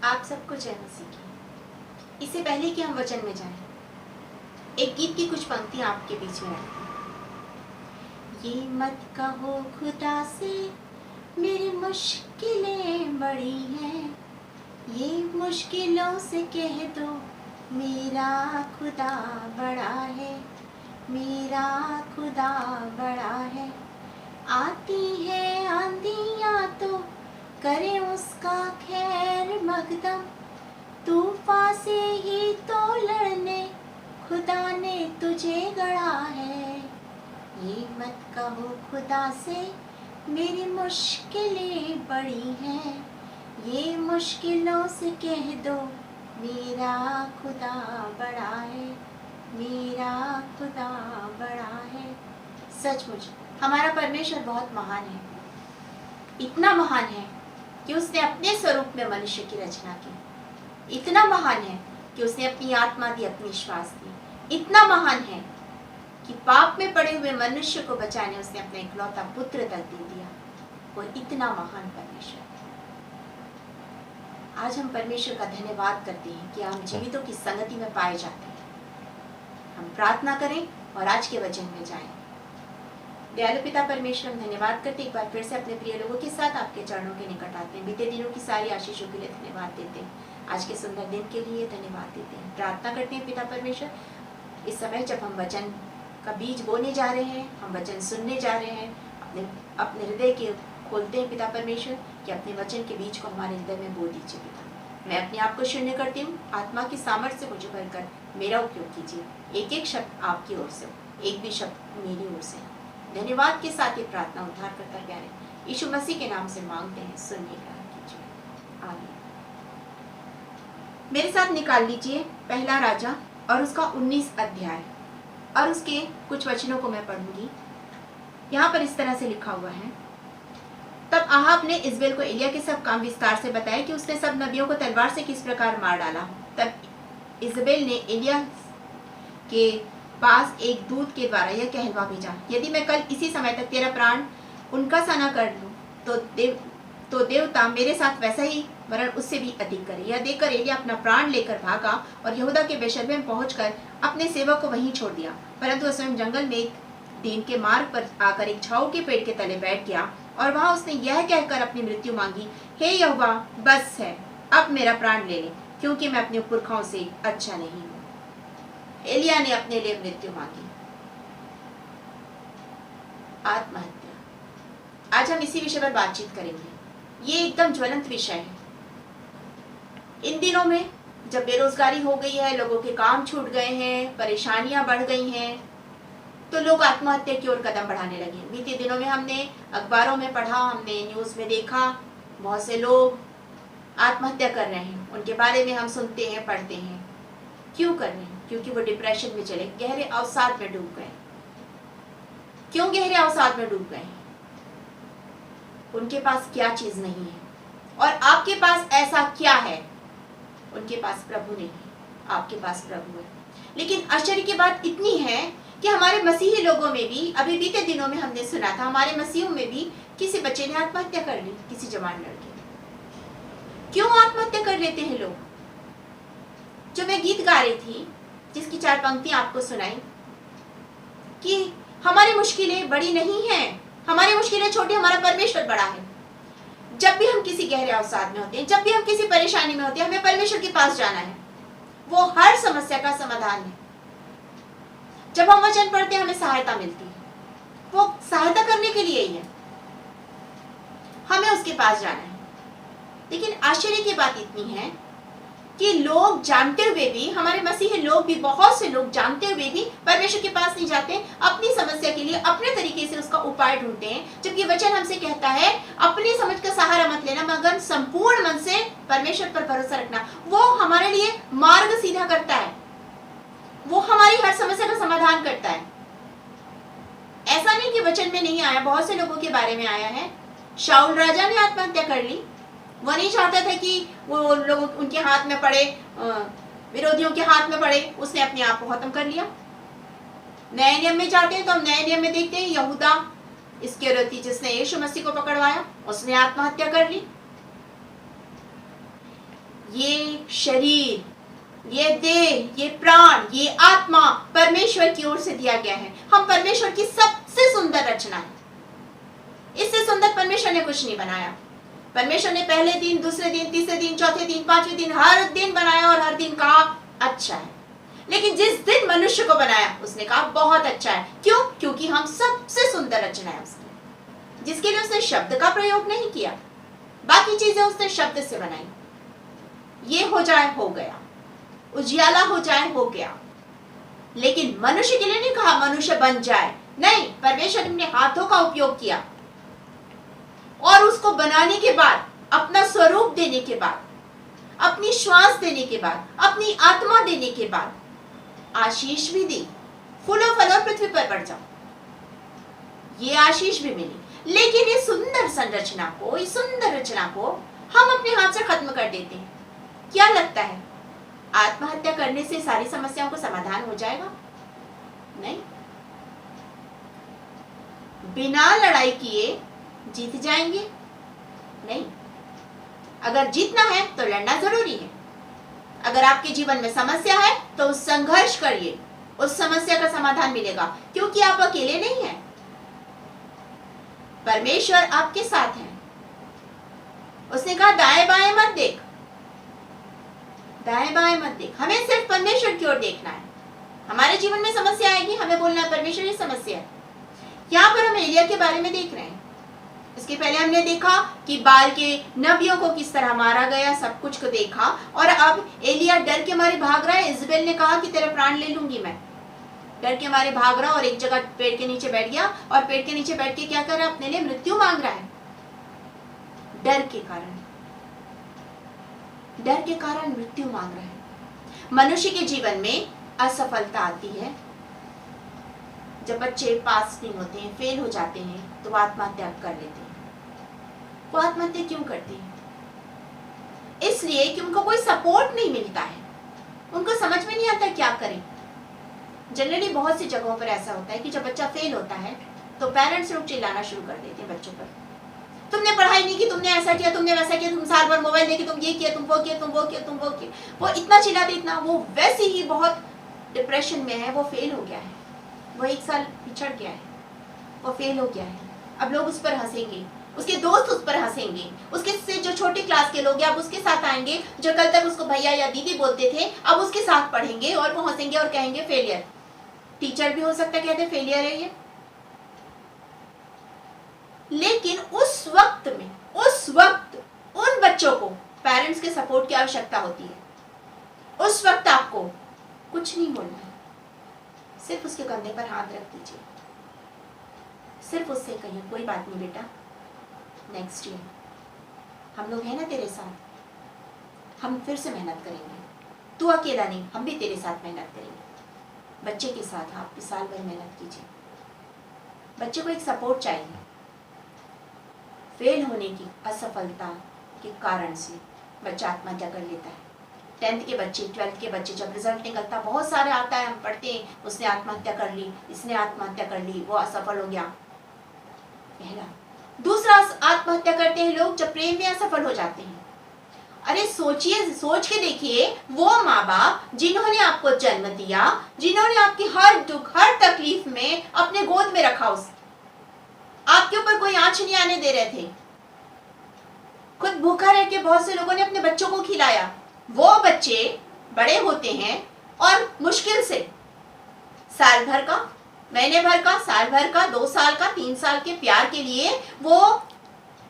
आप सबको जय मसीह की। इससे पहले कि हम वचन में जाएं, एक गीत की कुछ पंक्तियां आपके बीच में रखती हूं। ये मत कहो खुदा से मेरी मुश्किलें बड़ी हैं, ये मुश्किलों से कह दो मेरा खुदा बड़ा है, मेरा खुदा बड़ा है। आती है आंधियां तो करे उसका खैर मकदम, तूफान से ही तो लड़ने खुदा ने तुझे गढ़ा है। ये मत कहो खुदा से मेरी मुश्किलें बड़ी हैं, ये मुश्किलों से कह दो मेरा खुदा बड़ा है, मेरा खुदा बड़ा है। सचमुच हमारा परमेश्वर बहुत महान है, इतना महान है कि उसने अपने स्वरूप में मनुष्य की रचना की। इतना महान है कि उसने अपनी आत्मा दी, अपनी श्वास दी। इतना महान है कि पाप में पड़े हुए मनुष्य को बचाने उसने अपना इकलौता पुत्र तक दे दिया। और इतना महान परमेश्वर। आज हम परमेश्वर का धन्यवाद करते हैं कि हम जीवितों की संगति में पाए जाते हैं। हम प्रार्थना करें और आज के वचन में जाएं। दयालु पिता परमेश्वर, हम धन्यवाद करते एक बार फिर से अपने प्रिय लोगों के साथ आपके चरणों के निकट आते हैं। बीते दिनों की सारी आशीषों के लिए धन्यवाद देते हैं, आज के सुंदर दिन के लिए धन्यवाद देते हैं। प्रार्थना करते हैं पिता परमेश्वर, इस समय जब हम वचन का बीज बोने जा रहे हैं, हम वचन सुनने जा रहे हैं, अपने हृदय के खोलते हैं पिता परमेश्वर कि अपने वचन के बीज को हमारे हृदय में बो दीजिए पिता। मैं अपने आप को शून्य करती हूँ, आत्मा की सामर्थ्य से मुझे भरकर मेरा उपयोग कीजिए। एक एक शब्द आपकी ओर से, एक भी शब्द मेरी ओर से। धन्यवाद के साथ ये प्रार्थना उद्धार करता प्यारे यीशु मसीह के नाम से मांगते हैं, सुनने ग्रहण कीजिए, आमीन। मेरे साथ निकाल लीजिए पहला राजा और उसका 19 अध्याय और उसके कुछ वचनों को मैं पढ़ूंगी। यहाँ पर इस तरह से लिखा हुआ है, तब आहाब ने इजबेल को एलिया के सब काम विस्तार से बताया कि उसने सब नबियों को तलवार से किस प्रकार मार डाला। तब इजबेल ने एलिया के पास एक दूत के द्वारा यह कहलवा भेजा, यदि मैं कल इसी समय तक तेरा प्राण उनका सा न कर लूं तो देवता मेरे साथ वैसा ही वरन उससे भी अधिक करे। यह देखकर एलिया अपना प्राण लेकर भागा और यहूदा के बेशर्मे में पहुंचकर अपने सेवक को वहीं छोड़ दिया। परंतु वह स्वयं जंगल में एक दिन के मार्ग पर आकर एक झाऊ के पेड़ के तले बैठ गया और वहां उसने यह कहकर अपनी मृत्यु मांगी, हे यहोवा, बस है, अब मेरा प्राण ले ले, क्योंकि मैं अपने पुरखाओं से अच्छा नहीं हूं। एलिया ने अपने लिए मृत्यु मांगी। आत्महत्या। आज हम इसी विषय पर बातचीत करेंगे। ये एकदम ज्वलंत विषय है। इन दिनों में जब बेरोजगारी हो गई है, लोगों के काम छूट गए हैं, परेशानियां बढ़ गई हैं, तो लोग आत्महत्या की ओर कदम बढ़ाने लगे। बीते दिनों में हमने अखबारों में पढ़ा, हमने न्यूज में देखा, बहुत से लोग आत्महत्या कर रहे हैं। उनके बारे में हम सुनते हैं, पढ़ते हैं। क्यों कर रहे हैं? क्योंकि वो डिप्रेशन में चले, गहरे अवसाद में डूब गए। क्यों गहरे अवसाद में डूब गए? उनके पास क्या चीज नहीं है? और आपके पास ऐसा क्या है? उनके पास प्रभु नहीं है, आपके पास प्रभु है। लेकिन आश्चर्य की बात इतनी है कि हमारे मसीही लोगों में भी, अभी बीते दिनों में हमने सुना था, हमारे मसीहों में भी किसी बच्चे ने आत्महत्या कर ली, किसी जवान लड़के ने। क्यों आत्महत्या कर लेते हैं लोग? जो मैं गीत गा रही थी, जिसकी 4 पंक्तियां आपको सुनाई कि हमारी मुश्किलें बड़ी नहीं हैं, हमारी मुश्किलें छोटी, हमारा परमेश्वर बड़ा है। जब भी हम किसी गहरे अवसाद में होते हैं, जब भी हम किसी परेशानी में होते हैं, हमें परमेश्वर के पास जाना है। वो हर समस्या का समाधान है। जब हम वचन पढ़ते हैं, हमें सहायता मिलती है। वो सहायता करने के लिए ही है, हमें उसके पास जाना है। लेकिन आश्चर्य की बात इतनी है कि लोग जानते हुए भी, हमारे मसीही लोग भी, बहुत से लोग जानते हुए भी परमेश्वर के पास नहीं जाते, अपनी समस्या के लिए अपने तरीके से उसका उपाय ढूंढते हैं। जबकि वचन हमसे कहता है, अपनी समझ का सहारा मत लेना, मगर संपूर्ण मन से परमेश्वर पर भरोसा रखना। वो हमारे लिए मार्ग सीधा करता है, वो हमारी हर समस्या का समाधान करता है। ऐसा नहीं कि वचन में नहीं आया, बहुत से लोगों के बारे में आया है। शाऊल राजा ने आत्महत्या कर ली। वो नहीं चाहता था कि वो लोग उनके हाथ में पड़े, विरोधियों के हाथ में पड़े। उसने अपने आप को खत्म कर लिया। नए नियम में जाते हैं तो हम नए नियम में देखते हैं, यहूदा इस्करियोती जिसने यीशु मसीह को पकड़वाया, उसने आत्महत्या कर ली। ये शरीर, ये देह, ये प्राण, ये आत्मा परमेश्वर की ओर से दिया गया है। हम परमेश्वर की सबसे सुंदर रचना है। इससे सुंदर परमेश्वर ने कुछ नहीं बनाया। परमेश्वर ने पहले दिन, दूसरे दिन, तीसरे दिन, चौथे दिन, पांचवें दिन, हर दिन बनाया और हर दिन कहा अच्छा है। लेकिन जिस दिन मनुष्य को बनाया उसने कहा बहुत अच्छा है। क्यों? क्योंकि हम सबसे सुंदर रचना है उसकी, जिसके लिए उसने शब्द का प्रयोग नहीं किया। बाकी चीजें उसने शब्द से बनाई। ये हो जाए, हो गया। उजियाला हो जाए, हो गया। लेकिन मनुष्य के लिए नहीं कहा मनुष्य बन जाए। नहीं, परमेश्वर ने अपने हाथों का उपयोग किया और उसको बनाने के बाद, अपना स्वरूप देने के बाद, अपनी श्वास देने के बाद, अपनी आत्मा देने के बाद आशीष भी दी, फूलो फलो पृथ्वी पर बढ़ जाओ, ये आशीष भी मिली। लेकिन इस सुंदर संरचना को, इस सुंदर रचना को हम अपने हाथ से खत्म कर देते हैं। क्या लगता है आत्महत्या करने से सारी समस्याओं का समाधान हो जाएगा? नहीं। बिना लड़ाई किए जीत जाएंगे? नहीं। अगर जीतना है तो लड़ना जरूरी है। अगर आपके जीवन में समस्या है तो उस संघर्ष करिए, उस समस्या का समाधान मिलेगा, क्योंकि आप अकेले नहीं हैं। परमेश्वर आपके साथ है। उसने कहा दाएं बाएं मत देख, दाएं बाएं मत देख, हमें सिर्फ परमेश्वर की ओर देखना है। हमारे जीवन में समस्या आएगी, हमें बोलना है परमेश्वर ये समस्या है। यहाँ पर हम एलिया के बारे में देख रहे हैं। इसके पहले हमने देखा कि बाल के नबियों को किस तरह मारा गया, सब कुछ को देखा। और अब एलिया डर के मारे भाग रहा है। इजबेल ने कहा कि तेरा प्राण ले लूंगी मैं। डर के मारे भाग रहा और एक जगह पेड़ के नीचे बैठ गया और पेड़ के नीचे बैठ के क्या कर रहा है? अपने लिए मृत्यु मांग रहा है। डर के कारण, डर के कारण मृत्यु मांग रहा है। मनुष्य के जीवन में असफलता आती है। जब बच्चे पास नहीं होते हैं, फेल हो जाते हैं, तो वो आत्महत्या कर लेते हैं। वो आत्महत्या क्यों करते हैं? इसलिए कि उनको कोई सपोर्ट नहीं मिलता है। उनको समझ में नहीं आता क्या करें। जनरली बहुत सी जगहों पर ऐसा होता है कि जब बच्चा फेल होता है तो पेरेंट्स लोग चिल्लाना शुरू कर देते हैं बच्चों पर। तुमने पढ़ाई नहीं की, तुमने ऐसा किया, तुमने वैसा किया, तुम साल भर मोबाइल देखी, तुम ये किया, तुम वो किया, तुम वो किया, तुम वो किया। वो इतना चिल्लाते, इतना, वो वैसे ही बहुत डिप्रेशन में है। वो फेल हो गया है, वो एक साल पिछड़ गया है, वो फेल हो गया है। अब लोग उस पर हंसेंगे, उसके दोस्त उस पर हंसेंगे, उसके से जो छोटी क्लास के लोग हैं अब उसके साथ आएंगे, जो कल तक उसको भैया या दीदी बोलते थे अब उसके साथ पढ़ेंगे और वो हंसेंगे और कहेंगे फेलियर। टीचर भी हो सकता है कहते फेलियर है ये। लेकिन उस वक्त में, उस वक्त उन बच्चों को पेरेंट्स के सपोर्ट की आवश्यकता होती है। उस वक्त आपको कुछ नहीं बोलना है, सिर्फ उसके कंधे पर हाथ रख दीजिए, सिर्फ उससे कहिए कोई बात नहीं बेटा, नेक्स्ट ईयर हम लोग हैं ना तेरे साथ, हम फिर से मेहनत करेंगे, तू अकेला नहीं, हम भी तेरे साथ मेहनत करेंगे। बच्चे के साथ आप भी साल भर मेहनत कीजिए। बच्चे को एक सपोर्ट चाहिए। फेल होने की, असफलता के कारण से बच्चा आत्महत्या कर लेता है। 10th के बच्चे, 12th के बच्चे, जब रिजल्ट निकलता बहुत सारे आता है, हम पढ़ते हैं उसने आत्महत्या कर ली, इसने आत्महत्या कर ली, वो असफल हो गया, पहला। दूसरा, आत्महत्या करते हैं लोग जब प्रेम में असफल हो जाते हैं। अरे सोचिए, सोच के देखिए, वो माँ बाप जिन्होंने आपको जन्म दिया, जिन्होंने आपकी हर दुख, हर तकलीफ में अपने गोद में रखा, उस आपके ऊपर कोई आंच नहीं आने दे रहे थे, खुद भूखा रह के बहुत से लोगों ने अपने बच्चों को खिलाया। वो बच्चे बड़े होते हैं और मुश्किल से साल भर का, महीने भर का, साल भर का, 2 साल का, 3 साल के प्यार के लिए वो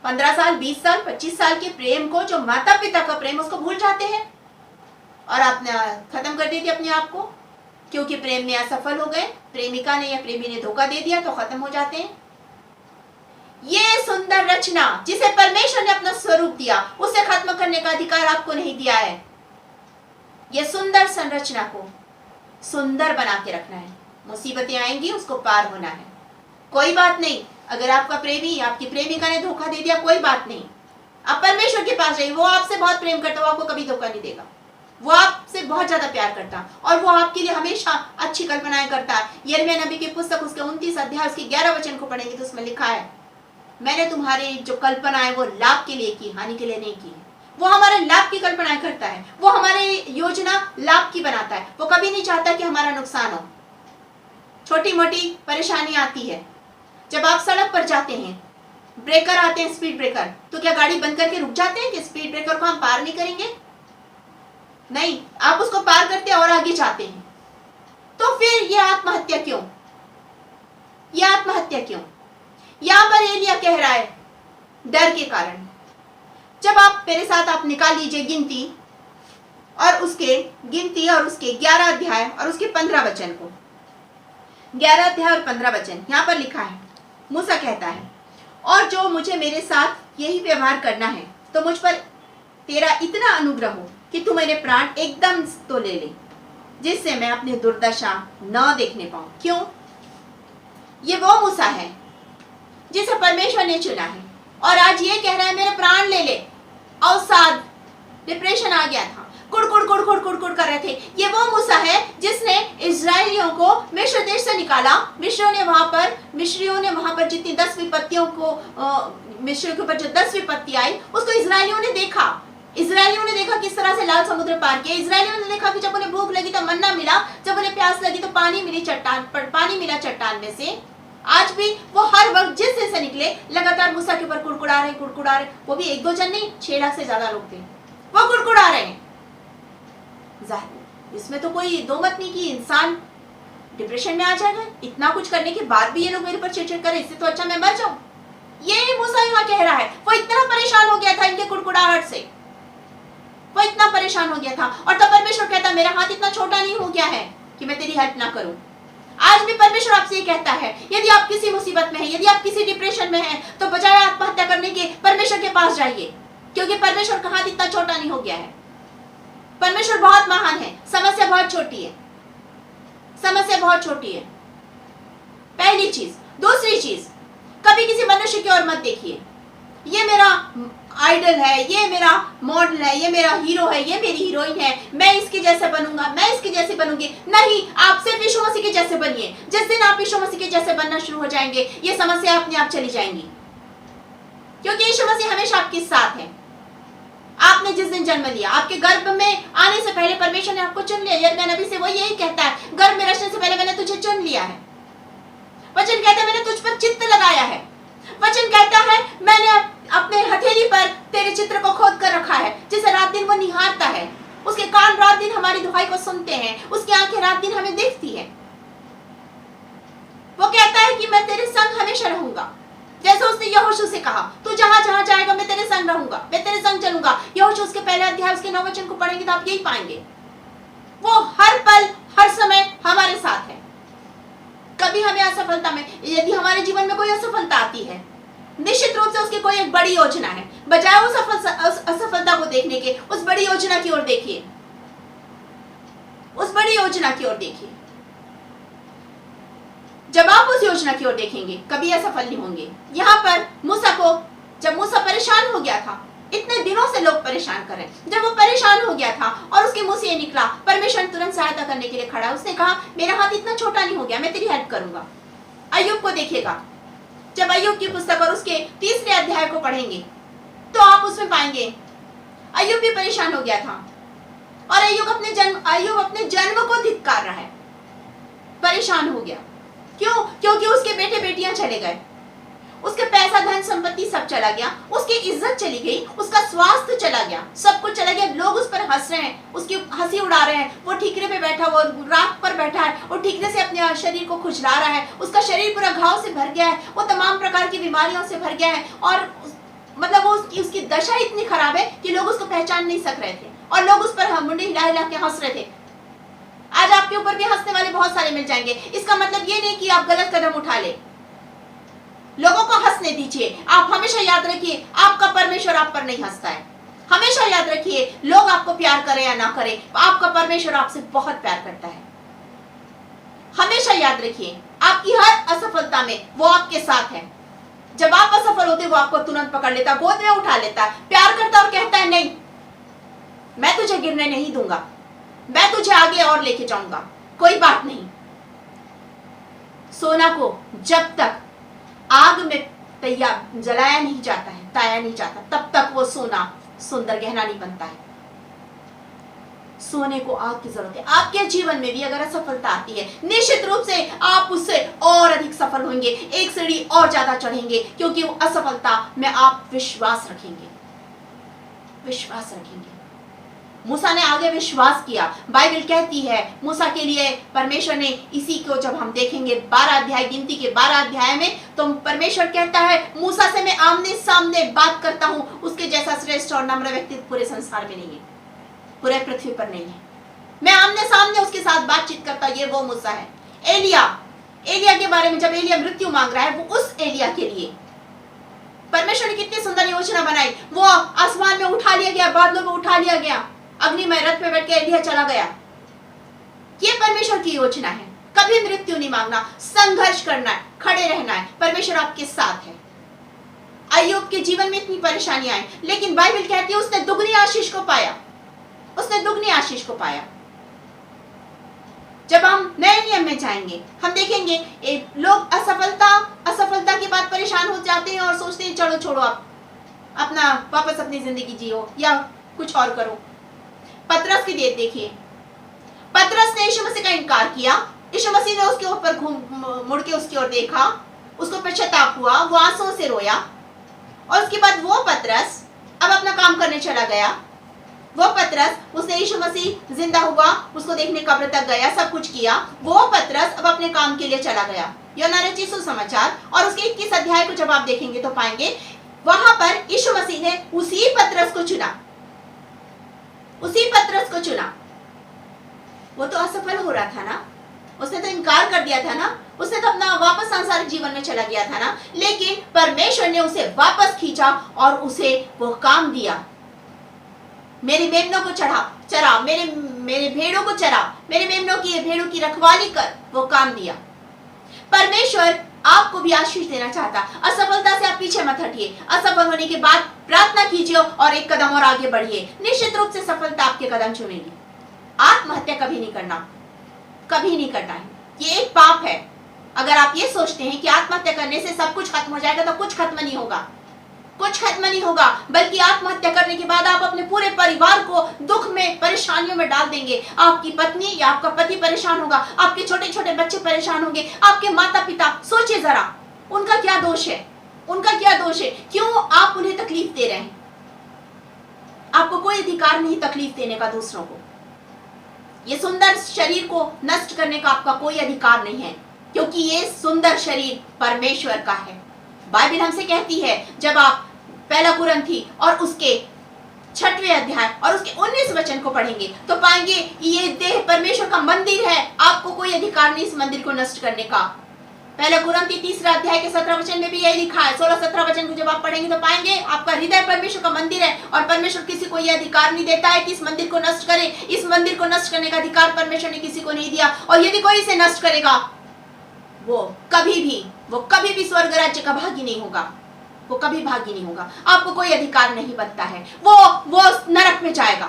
15 साल, 20 साल, 25 साल के प्रेम को, जो माता पिता का प्रेम, उसको भूल जाते हैं और आपने खत्म कर देती अपने आप को, क्योंकि प्रेम में असफल हो गए, प्रेमिका ने या प्रेमी ने धोखा दे दिया तो खत्म हो जाते हैं। ये सुंदर रचना जिसे परमेश्वर ने अपना स्वरूप दिया, उसे खत्म करने का अधिकार आपको नहीं दिया है। ये सुंदर संरचना को सुंदर बना के रखना है। मुसीबतें आएंगी, उसको पार होना है। कोई बात नहीं, अगर आपका प्रेमी, आपकी प्रेमिका ने धोखा दे दिया, कोई बात नहीं, आप परमेश्वर के पास जाइए। वो आपसे बहुत प्रेम करता, वो आपको कभी धोखा नहीं देगा। वो आपसे बहुत ज्यादा प्यार करता और वो आपके लिए हमेशा अच्छी कल्पनाएं करता है। यिर्मयाह नबी की पुस्तक, उसके 29 अध्याय, उसके 11 वचन को पढ़ेंगे तो उसमें लिखा है, मैंने तुम्हारी जो कल्पना है वो लाभ के लिए की, हानि के लिए नहीं की। वो हमारे लाभ की कल्पना करता है, वो हमारी योजना लाभ की बनाता है, वो कभी नहीं चाहता कि हमारा नुकसान हो। छोटी मोटी परेशानी आती है, जब आप सड़क पर जाते हैं, ब्रेकर आते हैं, स्पीड ब्रेकर, तो क्या गाड़ी बंद करके रुक जाते हैं कि स्पीड ब्रेकर को हम पार नहीं करेंगे? नहीं, आप उसको पार करते और आगे जाते हैं। तो फिर ये आत्महत्या क्यों? ये आत्महत्या क्यों? यहां पर एलिया कह रहा है डर के कारण। जब आप मेरे साथ आप निकाल लीजिए गिनती और उसके 11 अध्याय और उसके 15 वचन को। 11 अध्याय और 15 वचन यहां पर लिखा है, मूसा कहता है, और जो मुझे मेरे साथ यही व्यवहार करना है तो मुझ पर तेरा इतना अनुग्रह हो कि तू मेरे प्राण एकदम तो ले ले, जिससे मैं अपनी दुर्दशा न देखने पाऊं। क्यों? ये वो मूसा है जिसे परमेश्वर ने चुना है, और आज ये कह रहा है मेरे प्राण ले ले। अवसाद, डिप्रेशन आ गया था, कुड़ कर रहे थे। ये वो मूसा है जिसने इजरायलियों को मिस्र देश से निकाला। मिस्रियों ने वहां पर जितनी 10 विपत्तियों को मिस्र के ऊपर जो 10 विपत्ति आई, उसको इजरायलियों ने देखा। इजरायलियों ने देखा किस तरह से लाल समुद्र पार किया। इजरायलियों ने देखा कि जब उन्हें भूख लगी तो मन्ना मिला, जब उन्हें प्यास लगी तो पानी मिला चट्टान में से। आज भी वो हर वक्त जिस से निकले लगातार मूसा के ऊपर कुड़कुड़ा रहे। वो भी 1-2 जन नहीं, 6 लाख से ज्यादा लोग थे, वो कुड़कुड़ा रहे हैं। इसमें तो कोई दो मत नहीं कि इंसान डिप्रेशन में आ जाएगा। इतना कुछ करने के बाद भी ये लोग मेरे पर चिड़चिड़ करे, इससे तो अच्छा मैं मर जाऊं। ये मूसा यहाँ कह रहा है, वो इतना परेशान हो गया था इनके कुड़कुड़ाहट से, वो इतना परेशान हो गया था। और तब परमेश्वर कहता, मेरा हाथ इतना छोटा नहीं हो गया है कि मैं तेरी हेल्प ना करूं। आज भी परमेश्वर आपसे ये कहता है, यदि आप किसी मुसीबत में हैं, यदि आप किसी डिप्रेशन में हैं, तो बजाय आत्महत्या करने के परमेश्वर के पास जाइए, क्योंकि परमेश्वर का हाथ इतना छोटा नहीं हो गया है। परमेश्वर बहुत महान है, समस्या बहुत छोटी है, समस्या बहुत छोटी है। पहली चीज। दूसरी चीज, कभी किसी मनुष्य की ओर मत देखिए, ये मेरा आइडल है, ये मेरा मॉडल है, ये मेरा हीरो है, ये मेरी हीरोइन है, मैं इसके जैसे बनूंगा, मैं इसके जैसे बनूंगी। नहीं, आप सिर्फ यीशु मसीह के जैसे बनिए। जिस दिन आप यीशु मसीह के जैसे बनना शुरू हो जाएंगे, ये समस्या अपने आप चली जाएंगी, क्योंकि यीशु मसीह हमेशा आपके साथ है। आपने जिस दिन जन्म लिया, आपके गर्भ में आने से पहले परमेश्वर ने आपको चुन लिया। यिर्मयाह नबी से वो यही कहता है, गर्भ में रचने से पहले मैंने तुझे चुन लिया है। वचन कहता है मैंने तुझ पर चित्त लगाया है। वचन कहता है मैंने अपने हथेली पर तेरे चित्र को खोद कर रखा है, जिसे रात दिन वो निहारता है। उसके कान रात दिन हमारी दुहाई को सुनते हैं, उसकी आंखें रात दिन हमें देखती है। वो कहता है कि मैं तेरे संग हमेशा रहूंगा। जैसे उसने यहोशू से कहा, तू जहां जहां जाएगा मैं तेरे संग रहूंगा, मैं तेरे संग चलूंगा। यहोशू उसके पहले अध्याय उसके 9 वचन को पढ़ेंगे तो आप यही पाएंगे। वो हर पल हर समय हमारे साथ है। कभी हमें असफलता में, यदि हमारे जीवन में कोई असफलता आती है, निश्चित रूप से उसकी कोई एक बड़ी योजना है। बजाय उस असफलता को देखने के, उस बड़ी योजना की ओर देखिए, उस बड़ी योजना की ओर देखिए। जब आप उस योजना की ओर देखेंगे, कभी असफल नहीं होंगे। यहाँ पर मूसा को, जब मूसा परेशान हो गया था, इतने दिनों से लोग परेशान कर रहे हैं, जब वो परेशान हो गया था और उसके मुंह से ये निकला, परमेश्वर तुरंत सहायता करने के लिए खड़ा। उसने कहा मेरा हाथ इतना छोटा नहीं हो गया, मैं तेरी हेल्प करूंगा। अय्यूब को देखिएगा, जब अय्यूब की पुस्तक और उसके 3 अध्याय को पढ़ेंगे तो आप उसमें पाएंगे अय्यूब भी परेशान हो गया था, और अय्यूब अपने जन्म को धिक्कार रहा है, परेशान हो गया। क्यों? क्योंकि उसके बेटे बेटियां चले गए, उसके पैसा धन संपत्ति सब चला गया, उसकी इज्जत चली गई, उसका स्वास्थ्य चला गया, सब कुछ चला गया। लोग उस पर हंस रहे हैं, उसकी हंसी उड़ा रहे हैं। वो ठीकरे पे बैठा, वो राख पर बैठा है, वो ठीकरे से अपने शरीर को खुजला रहा है, उसका शरीर पूरा घाव से भर गया है, वो तमाम प्रकार की बीमारियों से भर गया है, और मतलब वो उसकी दशा इतनी खराब है कि लोग उसको पहचान नहीं सक रहे थे, और लोग उस पर मुंडे हिला हिला के हंस रहे थे। आज आपके ऊपर भी हंसने वाले बहुत सारे मिल जाएंगे। इसका मतलब ये नहीं कि आप गलत कदम उठा ले, लोगों को हंसने दीजिए। आप हमेशा याद रखिए, आपका परमेश्वर आप पर नहीं हंसता है। हमेशा याद रखिए, लोग आपको प्यार करें या ना करें, आपका परमेश्वर आपसे बहुत प्यार करता है। हमेशा याद रखिए, आपकी हर असफलता में वो आपके साथ है। जब आप असफल होते वो आपको तुरंत पकड़ लेता, गोद में उठा लेता, प्यार करता और कहता है नहीं, मैं तुझे गिरने नहीं दूंगा, मैं तुझे आगे और लेके जाऊंगा, कोई बात नहीं। सोना को जब तक आग में जलाया नहीं जाता है, ताया नहीं जाता, तब तक वो सोना सुंदर गहना नहीं बनता है। सोने को आग की जरूरत है। आपके जीवन में भी अगर असफलता आती है, निश्चित रूप से आप उससे और अधिक सफल होंगे, एक सीढ़ी और ज्यादा चढ़ेंगे, क्योंकि वो असफलता में आप विश्वास रखेंगे, विश्वास रखेंगे। मूसा ने आगे विश्वास किया। बाइबल कहती है मूसा के लिए परमेश्वर ने, इसी को जब हम देखेंगे 12 अध्याय, गिनती के 12 अध्याय में, तो परमेश्वर कहता है मूसा से मैं आमने सामने बात करता हूं, उसके जैसा श्रेष्ठ और नम्र व्यक्ति पूरे संसार में नहीं है, पूरे पृथ्वी पर नहीं है। मैं आमने सामने उसके साथ बातचीत करता, ये वो मूसा है। एलिया के बारे में जब एलिया मृत्यु मांग रहा है, वो उस एलिया के लिए परमेश्वर ने कितनी सुंदर योजना बनाई। वो आसमान में उठा लिया गया, बादलों में उठा लिया गया, अग्निमय रथ पे बैठ के एलिया चला गया। ये परमेश्वर की योजना है। कभी मृत्यु नहीं मांगना, संघर्ष करना है, खड़े रहना है, परमेश्वर आपके साथ है। अय्यूब के जीवन में इतनी परेशानियां आई, लेकिन बाइबल कहती है उसने दुगनी आशीष को पाया, उसने दुगनी आशीष को पाया। जब हम नए नियम में जाएंगे, हम देखेंगे लोग असफलता के बाद परेशान हो जाते हैं और सोचते हैं चलो छोड़ो, आप अपना वापस अपनी जिंदगी जियो या कुछ और करो। पतरस की देखिए, पतरस ने यीशु मसीह का इनकार किया, यीशु मसीह ने उसके ऊपर मुड़ के उसकी ओर देखा, उसको पश्चाताप हुआ, वो आंसुओं से रोया, और उसके बाद वो पतरस अब अपना काम करने चला गया। वो पतरस, उसने यीशु मसीह जिंदा हुआ उसको देखने कब्र तक गया, सब कुछ किया। वो पतरस अब अपने काम के लिए चला गया। यूहन्ना रचित सुसमाचार और उसके 21 अध्याय को जब आप देखेंगे तो पाएंगे वहां पर यीशु मसीह ने उसी पतरस को चुना, उसी पतरस को चुना। वो तो असफल हो रहा था ना, उसने तो इनकार कर दिया था ना, उसने तो अपना वापस सांसारिक जीवन में चला गया था ना, लेकिन परमेश्वर ने उसे वापस खींचा और उसे वो काम दिया। मेरी मेमनों को चरा, मेरे भेड़ों को चरा, मेरे मेमनों की भेड़ों की रखवाली कर, वो काम दिया। परमेश्वर आपको भी आशीष देना चाहता। असफलता से आप पीछे मत हटिए, असफल होने के बाद प्रार्थना कीजिए और एक कदम और आगे बढ़िए। निश्चित रूप से सफलता आपके कदम चुमेगी। आत्महत्या कभी नहीं करना, कभी नहीं करना है, ये एक पाप है। अगर आप ये सोचते हैं कि आत्महत्या करने से सब कुछ खत्म हो जाएगा, तो कुछ खत्म नहीं होगा, कुछ खत्म नहीं होगा, बल्कि आत्महत्या करने के बाद आप अपने पूरे परिवार को दुख में, परेशानियों में डाल देंगे। आपकी पत्नी या आपका पति परेशान होगा, आपके छोटे छोटे बच्चे परेशान होंगे, आपके माता पिता। सोचिए जरा, उनका क्या दोष है, उनका क्या दोष है? क्यों आप उन्हें तकलीफ दे रहे हैं? आपको कोई अधिकार नहीं तकलीफ देने का दूसरों को। ये सुंदर शरीर को नष्ट करने का आपका कोई अधिकार नहीं है, क्योंकि ये सुंदर शरीर परमेश्वर का है। बाइबल हमसे कहती है, जब आप पहला कुरिन्थी और उसके 6वें अध्याय और उसके 19 वचन को पढ़ेंगे तो पाएंगे ये देह परमेश्वर का मंदिर है, आपको कोई अधिकार नहीं इस मंदिर को नष्ट करने का। पहला कुरिन्थी 3 अध्याय के 17 वचन में भी यही लिखा है। 16-17 वचन को जब आप पढ़ेंगे तो पाएंगे आपका हृदय परमेश्वर का मंदिर है, और परमेश्वर किसी को यह अधिकार नहीं देता है कि इस मंदिर को नष्ट करे। इस मंदिर को नष्ट करने का अधिकार परमेश्वर ने किसी को नहीं दिया, और यदि कोई इसे नष्ट करेगा वो कभी भी स्वर्ग राज्य का भागी नहीं होगा, वो कभी भागी नहीं होगा। आपको कोई अधिकार नहीं बनता है, वो नरक में जाएगा,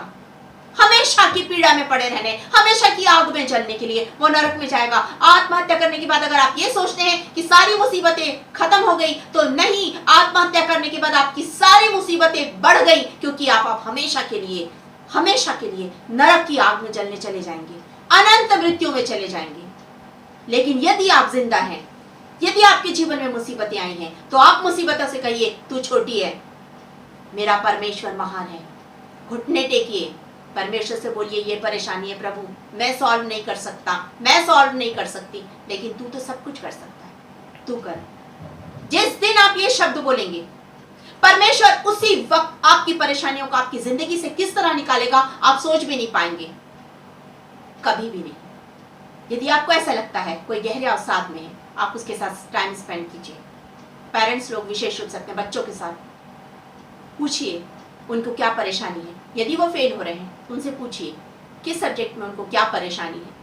हमेशा की पीड़ा में पड़े रहने, हमेशा की आग में जलने के लिए वो नरक में जाएगा। आत्महत्या करने के बाद अगर आप ये सोचते हैं कि सारी मुसीबतें खत्म हो गई, तो नहीं, आत्महत्या करने के बाद आपकी सारी मुसीबतें बढ़ गई, क्योंकि आप हमेशा के लिए नरक की आग में जलने चले जाएंगे, अनंत मृत्यु में चले जाएंगे। लेकिन यदि आप जिंदा हैं, यदि आपके जीवन में मुसीबतें आई हैं, तो आप मुसीबतों से कहिए तू छोटी है, मेरा परमेश्वर महान है। घुटने टेकिए, परमेश्वर से बोलिए ये परेशानी है प्रभु, मैं सॉल्व नहीं कर सकता, मैं सॉल्व नहीं कर सकती, लेकिन तू तो सब कुछ कर सकता है, तू कर। जिस दिन आप ये शब्द बोलेंगे, परमेश्वर उसी वक्त आपकी परेशानियों को आपकी जिंदगी से किस तरह निकालेगा आप सोच भी नहीं पाएंगे, कभी भी नहीं। यदि आपको ऐसा लगता है कोई गहरे अवसाद में है, आप उसके साथ टाइम स्पेंड कीजिए। पेरेंट्स लोग विशेष रूप से अपने बच्चों के साथ पूछिए उनको क्या परेशानी है। यदि वो फेल हो रहे हैं तो उनसे पूछिए किस सब्जेक्ट में उनको क्या परेशानी है।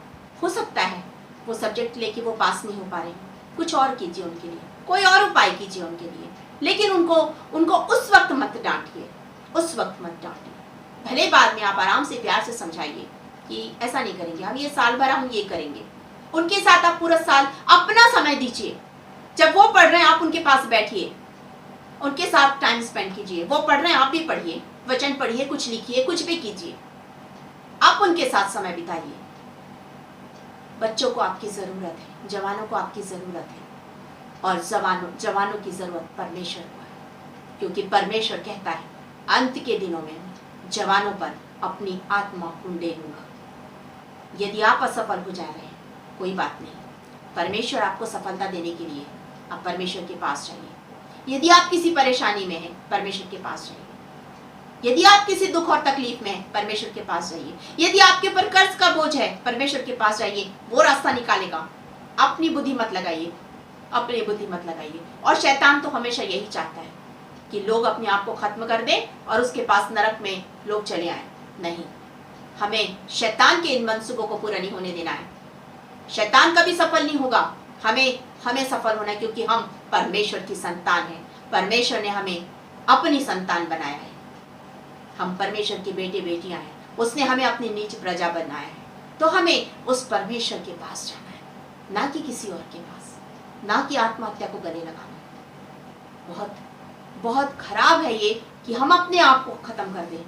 हो सकता है वो सब्जेक्ट लेके वो पास नहीं हो पा रहे हैं, कुछ और कीजिए उनके लिए, कोई और उपाय कीजिए उनके लिए, लेकिन उनको उस वक्त मत डांटिए, उस वक्त मत डांटिए। भले बाद में आप आराम से प्यार से समझाइए कि ऐसा नहीं करेंगे, हम ये साल भर हम ये करेंगे। उनके साथ आप पूरा साल अपना समय दीजिए। जब वो पढ़ रहे हैं आप उनके पास बैठिए, उनके साथ टाइम स्पेंड कीजिए। वो पढ़ रहे हैं, आप भी पढ़िए, वचन पढ़िए, कुछ लिखिए, कुछ भी कीजिए, आप उनके साथ समय बिताइए। बच्चों को आपकी ज़रूरत है, जवानों को आपकी ज़रूरत है, और जवानों की ज़रूरत परमेश्वर को है, क्योंकि परमेश्वर कहता है अंत के दिनों में जवानों पर अपनी आत्मा उंडेलूंगा। यदि आप असफल हो जा रहे हैं, कोई बात नहीं, परमेश्वर आपको सफलता देने के लिए आप परमेश्वर के पास जाइए। यदि आप किसी परेशानी में हैं, परमेश्वर के पास जाइए। यदि आप किसी दुख और तकलीफ में हैं, परमेश्वर के पास जाइए। यदि आपके ऊपर कर्ज का बोझ है, परमेश्वर के पास जाइए, वो रास्ता निकालेगा। अपनी बुद्धि मत लगाइए, अपनी बुद्धि मत लगाइए। और शैतान तो हमेशा यही चाहता है कि लोग अपने आप को खत्म कर दें और उसके पास नरक में लोग चले आए। नहीं, हमें शैतान के इन मंसूबों को पूरा नहीं होने देना है। शैतान कभी सफल नहीं होगा। हमें सफल होना है, क्योंकि हम परमेश्वर की संतान हैं। परमेश्वर ने हमें अपनी संतान बनाया है। हम परमेश्वर के बेटे बेटियां हैं। उसने हमें अपनी नीच प्रजा बनाया है। तो हमें उस परमेश्वर के पास जाना है, ना कि किसी और के पास, ना कि आत्महत्या को गले लगाना। बहुत बहुत खराब है ये कि हम अपने आप को खत्म कर दें।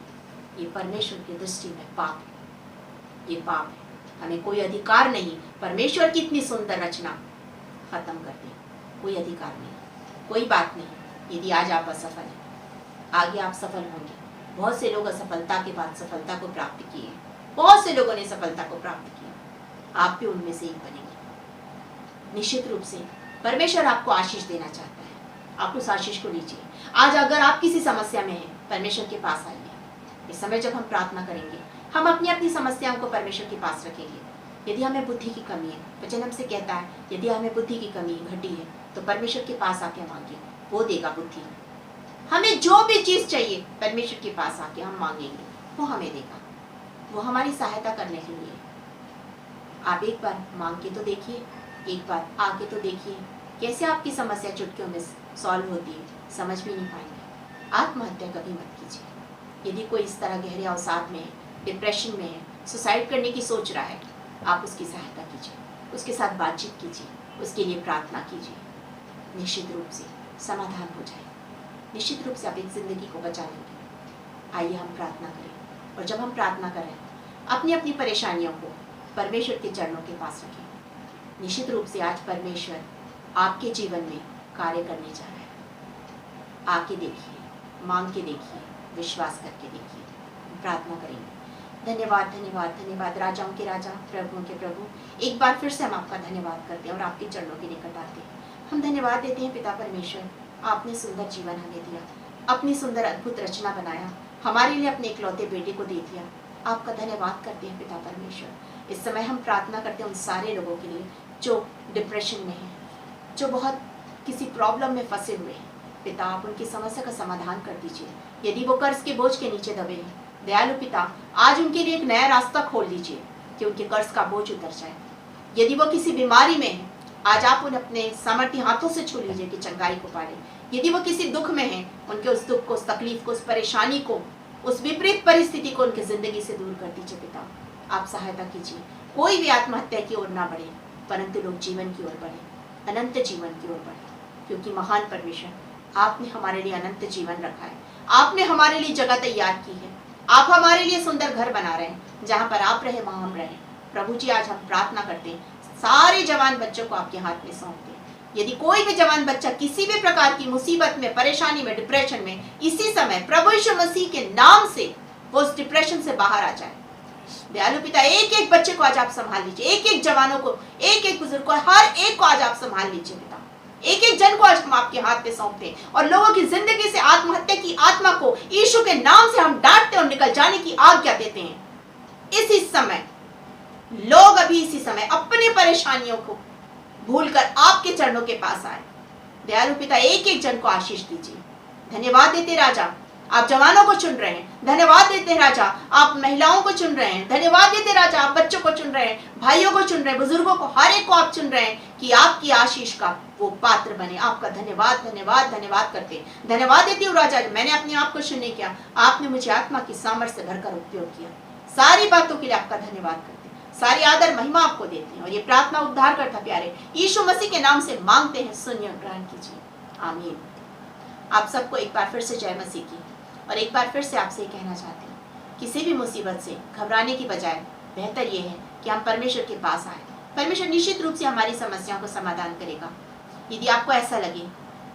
ये परमेश्वर की दृष्टि में पाप है, ये पाप है। हमें कोई अधिकार नहीं परमेश्वर की इतनी सुंदर रचना खत्म कर दे। कोई अधिकार नहीं। कोई बात नहीं, यदि आज आप असफल हैं, आगे आप सफल होंगे। बहुत से लोग असफलता के बाद सफलता को प्राप्त किए, बहुत से लोगों ने सफलता को प्राप्त किया। आप भी उनमें से एक बनेंगे। निश्चित रूप से परमेश्वर आपको आशीष देना चाहता है। आप उस आशीष को लीजिए। आज अगर आप किसी समस्या में हैं, परमेश्वर के पास आइए। इस समय जब हम प्रार्थना करेंगे, हम अपनी अपनी समस्याओं को परमेश्वर के पास रखेंगे। यदि हमें बुद्धि की कमी है, वचन हमसे कहता है यदि हमें बुद्धि की कमी घटी है तो परमेश्वर के पास आके मांगिए, वो देगा बुद्धि। हमें जो भी चीज चाहिए परमेश्वर के पास आके हम मांगेंगे, वो हमें देगा। वो हमारी सहायता करने के लिए। आप एक बार मांग के तो देखिए, एक बार आके तो देखिए, कैसे आपकी समस्या चुटकियों में सॉल्व होती है, समझ भी नहीं पाएंगे। आत्महत्या कभी मत कीजिए। यदि कोई इस तरह गहरे अवसाद में है, डिप्रेशन में है, सुसाइड करने की सोच रहा है, आप उसकी सहायता कीजिए, उसके साथ बातचीत कीजिए, उसके लिए प्रार्थना कीजिए। निश्चित रूप से समाधान हो जाए। निश्चित रूप से आप एक जिंदगी को बचा लेंगे। आइए हम प्रार्थना करें, और जब हम प्रार्थना करें अपनी अपनी परेशानियों को परमेश्वर के चरणों के पास रखें। निश्चित रूप से आज परमेश्वर आपके जीवन में कार्य करने जा रहा है। आके देखिए, मांग के देखिए, विश्वास करके देखिए। प्रार्थना करेंगे। धन्यवाद धन्यवाद धन्यवाद, राजाओं के राजा, प्रभुओं के प्रभु। एक बार फिर से हम आपका धन्यवाद करते हैं और आपके चरणों के निकट आते हैं। हम धन्यवाद देते हैं पिता परमेश्वर, आपने सुंदर जीवन हमें दिया, अपनी सुंदर अद्भुत रचना बनाया, हमारे लिए अपने इकलौते बेटे को दे दिया। आपका धन्यवाद करते हैं पिता परमेश्वर। इस समय हम प्रार्थना करते हैं उन सारे लोगों के लिए जो डिप्रेशन में हैं, जो बहुत किसी प्रॉब्लम में फंसे हुए हैं। पिता, आप उनकी समस्या का समाधान कर दीजिए। यदि वो कर्ज के बोझ के नीचे दबे हैं, दयालु पिता, आज उनके लिए एक नया रास्ता खोल दीजिए कि उनके कर्ज का बोझ उतर जाए। यदि वो किसी बीमारी में है, आज आप उन्हें अपने सामर्थ्य हाथों से छू लीजिए कि चंगाई को पाले। यदि वो किसी दुख में है, उनके उस दुख को, उस तकलीफ को, उस परेशानी को, उस विपरीत परिस्थिति को उनकी जिंदगी से दूर कर दीजिए। पिता, आप सहायता कीजिए। कोई भी आत्महत्या की ओर ना बढ़े, परंतु लोग जीवन की ओर बढ़े, अनंत जीवन की ओर बढ़े, क्योंकि महान परमेश्वर, आपने हमारे लिए अनंत जीवन रखा है। आपने हमारे लिए जगह तैयार की है। आप हमारे लिए सुंदर घर बना रहे हैं, जहाँ पर आप रहे वहाँ हम रहें। प्रभु जी, आज हम प्रार्थना करते हैं, सारे जवान बच्चों को आपके हाथ में सौंपते हैं। यदि कोई भी जवान बच्चा किसी भी प्रकार की मुसीबत में, परेशानी में, डिप्रेशन में, इसी समय प्रभु यीशु मसीह के नाम से वो उस डिप्रेशन से बाहर आ जाए। दयालु पिता, एक एक बच्चे को आज आप संभाल लीजिए, एक एक जवानों को, एक एक बुजुर्ग को, हर एक को आज आप संभाल लीजिए। पिता, एक एक जन को आज हम आपके हाथ पे सौंपते हैं और लोगों की जिंदगी से आत्महत्या की आत्मा को यीशु के नाम से हम डांटते और निकल जाने की आज्ञा देते हैं। इसी समय लोग अभी इसी समय अपनी परेशानियों को भूलकर आपके चरणों के पास आए। दयालु पिता, एक एक जन को आशीष दीजिए। धन्यवाद देते राजा, आप जवानों को चुन रहे हैं। धन्यवाद देते हैं राजा, आप महिलाओं को चुन रहे हैं। धन्यवाद देते राजा, आप बच्चों को चुन रहे हैं, भाइयों को चुन रहे हैं, बुजुर्गों को, हर एक को आप चुन रहे हैं कि आपकी आशीष का वो पात्र बने। आपका धन्यवाद धन्यवाद धन्यवाद करते हैं। धन्यवाद देती हूँ राजा, मैंने अपने आप को शून्य किया, आपने मुझे आत्मा की सामर्थ्य से भरकर उपयोग किया। सारी बातों के लिए आपका धन्यवाद करते हैं, सारी आदर महिमा आपको देते हैं और ये प्रार्थना उद्धार करता प्यारे यीशु मसीह के नाम से मांगते हैं, सुनिए, ग्रहण कीजिए। आमीन। आप सबको एक बार फिर से जय मसीह की, और एक बार फिर से आपसे कहना चाहते हैं, किसी भी मुसीबत से घबराने की बजाय बेहतर ये है कि हम परमेश्वर के पास आए। परमेश्वर निश्चित रूप से हमारी समस्याओं को समाधान करेगा। यदि आपको ऐसा लगे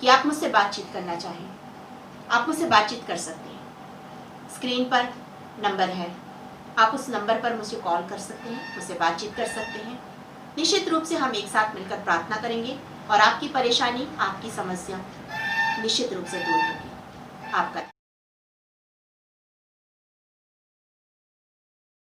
कि आप मुझसे बातचीत करना चाहें, आप मुझसे बातचीत कर सकते हैं। स्क्रीन पर नंबर है, आप उस नंबर पर मुझे कॉल कर सकते हैं, मुझसे बातचीत कर सकते हैं। निश्चित रूप से हम एक साथ मिलकर प्रार्थना करेंगे और आपकी परेशानी, आपकी समस्या निश्चित रूप से दूर होगी। आपका